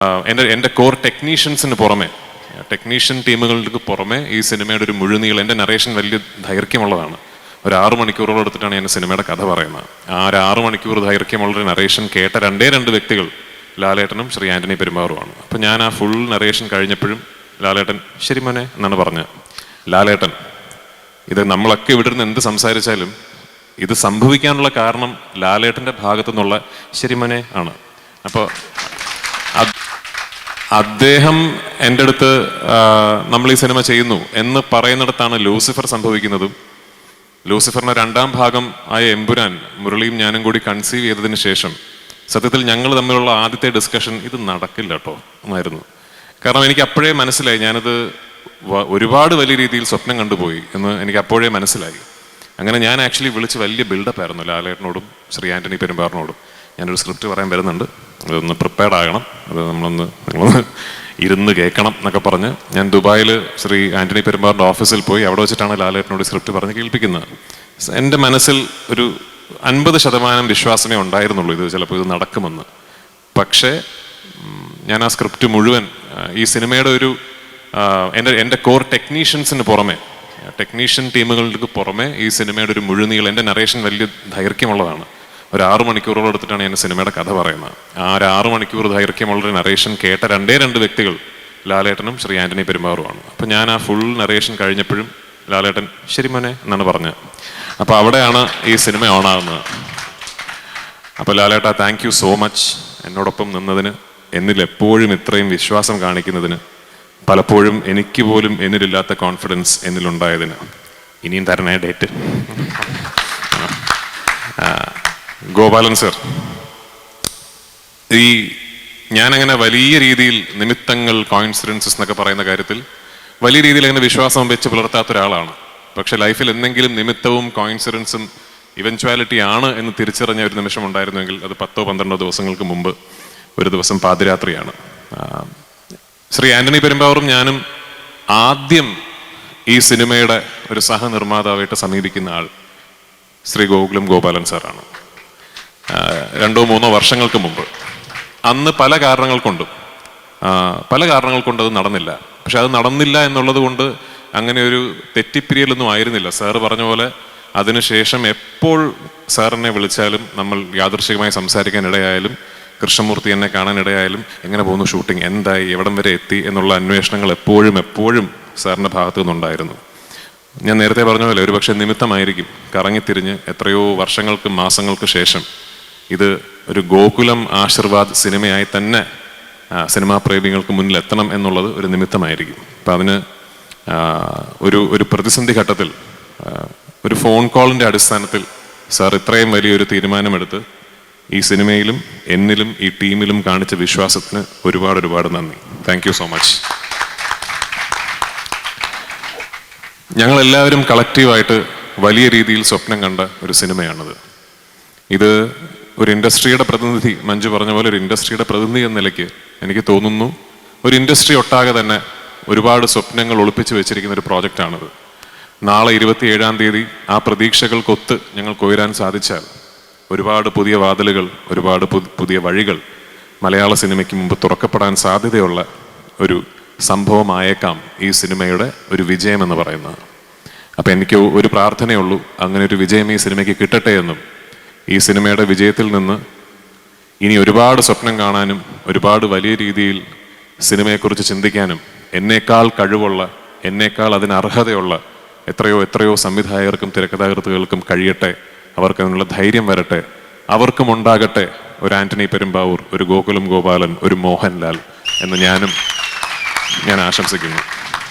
എൻ്റെ കോർ ടെക്നീഷ്യൻസിന് പുറമെ, ടെക്നീഷ്യൻ ടീമുകൾക്ക് പുറമെ ഈ സിനിമയുടെ ഒരു മുഴുനീളം, എൻ്റെ നറേഷൻ വലിയ ദൈർഘ്യമുള്ളതാണ്. ഒരു 6 മണിക്കൂറോളം എടുത്തിട്ടാണ് ഞാൻ സിനിമയുടെ കഥ പറയുന്നത്. ആ ഒരു 6 മണിക്കൂർ ദൈർഘ്യമുള്ളൊരു നറേഷൻ കേട്ട രണ്ട് വ്യക്തികൾ ലാലേട്ടനും ശ്രീ ആന്റണി പെരുമ്പാവൂരുമാണ്. അപ്പം ഞാൻ ആ ഫുൾ നറേഷൻ കഴിഞ്ഞപ്പോഴും ലാലേട്ടൻ ശരി മോനെ എന്നാണ് പറഞ്ഞത്. ലാലേട്ടൻ, ഇത് നമ്മളൊക്കെ ഇവിടെ നിന്ന് എന്ത് സംസാരിച്ചാലും ഇത് സംഭവിക്കാനുള്ള കാരണം ലാലേട്ടൻ്റെ ഭാഗത്തു നിന്നുള്ള ശരി മോനെ ആണ്. അപ്പോൾ അദ്ദേഹം എൻ്റെ അടുത്ത് നമ്മൾ ഈ സിനിമ ചെയ്യുന്നു എന്ന് പറയുന്നിടത്താണ് ലൂസിഫർ സംഭവിക്കുന്നതും. ലൂസിഫറിന്റെ 2ാം ഭാഗം ആയ എമ്പുരാൻ മുരളിയും ഞാനും കൂടി കൺസീവ് ചെയ്തതിന് ശേഷം സത്യത്തിൽ ഞങ്ങൾ തമ്മിലുള്ള ആദ്യത്തെ ഡിസ്കഷൻ ഇത് നടക്കില്ല കേട്ടോ എന്നായിരുന്നു. കാരണം എനിക്ക് അപ്പോഴേ മനസ്സിലായി, ഞാനത് ഒരുപാട് വലിയ രീതിയിൽ സ്വപ്നം കണ്ടുപോയി എന്ന് എനിക്ക് അപ്പോഴേ മനസ്സിലായി. അങ്ങനെ ഞാൻ ആക്ച്വലി വിളിച്ച് വലിയ ബിൽഡപ്പ് ആയിരുന്നു ലാലേട്ടനോടും ശ്രീ ആന്റണി പെരുമ്പാവൂരിനോടും. ഞാനൊരു സ്ക്രിപ്റ്റ് പറയാൻ വരുന്നുണ്ട്, അതൊന്ന് പ്രിപ്പയർഡ് ആകണം, അത് നിങ്ങളൊന്ന് ഇരുന്ന് കേൾക്കണം എന്നൊക്കെ പറഞ്ഞ് ഞാൻ ദുബായിൽ ശ്രീ ആന്റണി പെരുമ്പാവൂരിൻ്റെ ഓഫീസിൽ പോയി. അവിടെ വെച്ചിട്ടാണ് ലാലേട്ടനോട് സ്ക്രിപ്റ്റ് പറഞ്ഞ് കേൾപ്പിക്കുന്നത്. എൻ്റെ മനസ്സിൽ ഒരു 50% വിശ്വാസമേ ഉണ്ടായിരുന്നുള്ളൂ ഇത് ചിലപ്പോൾ ഇത് നടക്കുമെന്ന്. പക്ഷേ ഞാൻ ആ സ്ക്രിപ്റ്റ് മുഴുവൻ ഈ സിനിമയുടെ ഒരു എൻ്റെ കോർ ടെക്നീഷ്യൻസിന് പുറമെ, ടെക്നീഷ്യൻ ടീമുകൾക്ക് പുറമെ ഈ സിനിമയുടെ ഒരു മുഴുനീളം, എൻ്റെ നറേഷൻ വലിയ ദൈർഘ്യമുള്ളതാണ്. ഒരു 6 മണിക്കൂറോളം എടുത്തിട്ടാണ് ഞാൻ സിനിമയുടെ കഥ പറയുന്നത്. ആ ഒരു 6 മണിക്കൂർ ദൈർഘ്യമുള്ളൊരു നറേഷൻ കേട്ട രണ്ട് വ്യക്തികൾ ലാലേട്ടനും ശ്രീ ആന്റണി പെരുമ്പാവൂരുമാണ്. അപ്പം ഞാൻ ആ ഫുൾ നറേഷൻ കഴിഞ്ഞപ്പോഴും ലാലേട്ടൻ ശരി മോനെ എന്നാണ് പറഞ്ഞത്. അപ്പോൾ അവിടെയാണ് ഈ സിനിമ ഓണാകുന്നത്. അപ്പോൾ ലാലേട്ട, താങ്ക് യു സോ മച്ച് എന്നോടൊപ്പം നിന്നതിന്, എന്നിൽ എപ്പോഴും ഇത്രയും വിശ്വാസം കാണിക്കുന്നതിന്, പലപ്പോഴും എനിക്ക് പോലും എന്നിലില്ലാത്ത കോൺഫിഡൻസ് എന്നിലുണ്ടായതിന്. ഇനിയും തരണേ ഡേറ്റ്. ഗോപാലൻ സർ, ഞാനങ്ങനെ വലിയ രീതിയിൽ നിമിത്തങ്ങൾ, കോയിൻസിഡൻസസ് എന്നൊക്കെ പറയുന്ന കാര്യത്തിൽ വലിയ രീതിയിൽ അങ്ങനെ വിശ്വാസം വെച്ച് പുലർത്താത്ത ഒരാളാണ്. പക്ഷെ ലൈഫിൽ എന്തെങ്കിലും നിമിത്തവും കോയിൻസിഡൻസും ഇവൻച്വാലിറ്റി ആണ് എന്ന് തിരിച്ചറിഞ്ഞ ഒരു നിമിഷം ഉണ്ടായിരുന്നുവെങ്കിൽ അത് 10-12 ദിവസങ്ങൾക്ക് മുമ്പ് ഒരു ദിവസം പാതിരാത്രിയാണ്. ശ്രീ ആന്റണി പെരുമ്പാവൂരും ഞാനും ആദ്യം ഈ സിനിമയുടെ ഒരു സഹനിർമ്മാതാവായിട്ട് സമീപിക്കുന്ന ആൾ ശ്രീ ഗോപാലൻ സാറാണ്. 2-3 വർഷങ്ങൾക്ക് മുമ്പ്. അന്ന് പല കാരണങ്ങൾ കൊണ്ടും അത് നടന്നില്ല. പക്ഷെ അത് നടന്നില്ല എന്നുള്ളത് കൊണ്ട് അങ്ങനെ ഒരു തെറ്റിപ്പിരിയലൊന്നും ആയിരുന്നില്ല. സാറ് പറഞ്ഞ പോലെ അതിനുശേഷം എപ്പോൾ സാറിനെ വിളിച്ചാലും, നമ്മൾ യാദൃശ്ചികമായി സംസാരിക്കാൻ ഇടയായാലും, കൃഷ്ണമൂർത്തി എന്നെ കാണാനിടയായാലും, എങ്ങനെ പോകുന്നു ഷൂട്ടിംഗ്, എന്തായി, എവിടം വരെ എത്തി എന്നുള്ള അന്വേഷണങ്ങൾ എപ്പോഴും സാറിൻ്റെ ഭാഗത്തു നിന്നുണ്ടായിരുന്നു. ഞാൻ നേരത്തെ പറഞ്ഞ പോലെ ഒരുപക്ഷെ നിമിത്തമായിരിക്കും കറങ്ങിത്തിരിഞ്ഞ് എത്രയോ വർഷങ്ങൾക്ക് മാസങ്ങൾക്ക് ശേഷം ഇത് ഒരു ഗോകുലം ആശീർവാദ് സിനിമയായി തന്നെ സിനിമാ പ്രേമികൾക്ക് മുന്നിൽ എത്തണം എന്നുള്ളത് ഒരു നിമിത്തമായിരിക്കും. അപ്പം അതിന് ഒരു പ്രതിസന്ധി ഘട്ടത്തിൽ ഒരു ഫോൺ കോളിൻ്റെ അടിസ്ഥാനത്തിൽ സാർ ഇത്രയും വലിയൊരു തീരുമാനമെടുത്ത് ഈ സിനിമയിലും എന്നിലും ഈ ടീമിലും കാണിച്ച വിശ്വാസത്തിന് ഒരുപാട് നന്ദി. Thank you so much. ഞങ്ങളെല്ലാവരും കളക്റ്റീവായിട്ട് വലിയ രീതിയിൽ സ്വപ്നം കണ്ട ഒരു സിനിമയാണിത്. ഇത് ഒരു ഇൻഡസ്ട്രിയുടെ പ്രതിനിധി, മഞ്ജു പറഞ്ഞ പോലെ ഒരു ഇൻഡസ്ട്രിയുടെ പ്രതിനിധി എന്ന നിലയ്ക്ക് എനിക്ക് തോന്നുന്നു ഒരു ഇൻഡസ്ട്രി ഒട്ടാകെ തന്നെ ഒരുപാട് സ്വപ്നങ്ങൾ ഒളിപ്പിച്ച് വെച്ചിരിക്കുന്ന ഒരു പ്രോജക്റ്റാണിത്. നാളെ 27-ാം തീയതി ആ പ്രതീക്ഷകൾക്കൊത്ത് ഞങ്ങൾക്ക് ഉയരാൻ സാധിച്ചാൽ ഒരുപാട് പുതിയ വാതിലുകൾ, ഒരുപാട് പുതിയ വഴികൾ മലയാള സിനിമയ്ക്ക് മുമ്പ് തുറക്കപ്പെടാൻ സാധ്യതയുള്ള ഒരു സംഭവമായേക്കാം ഈ സിനിമയുടെ ഒരു വിജയം എന്ന് പറയുന്നത്. അപ്പം എനിക്ക് ഒരു പ്രാർത്ഥനയുള്ളൂ, അങ്ങനെ ഒരു വിജയം ഈ സിനിമയ്ക്ക് കിട്ടട്ടെ എന്നും, ഈ സിനിമയുടെ വിജയത്തിൽ നിന്ന് ഇനി ഒരുപാട് സ്വപ്നം കാണാനും ഒരുപാട് വലിയ രീതിയിൽ സിനിമയെക്കുറിച്ച് ചിന്തിക്കാനും എന്നേക്കാൾ കഴിവുള്ള, എന്നേക്കാൾ അതിന് അർഹതയുള്ള എത്രയോ സംവിധായകർക്കും തിരക്കഥാകൃത്തുകൾക്കും കഴിയട്ടെ. അവർക്ക് അതിനുള്ള ധൈര്യം വരട്ടെ. അവർക്കും ഉണ്ടാകട്ടെ ഒരു ആന്റണി പെരുമ്പാവൂർ, ഒരു ഗോപാലൻ, ഒരു മോഹൻലാൽ എന്ന് ഞാൻ ആശംസിക്കുന്നു.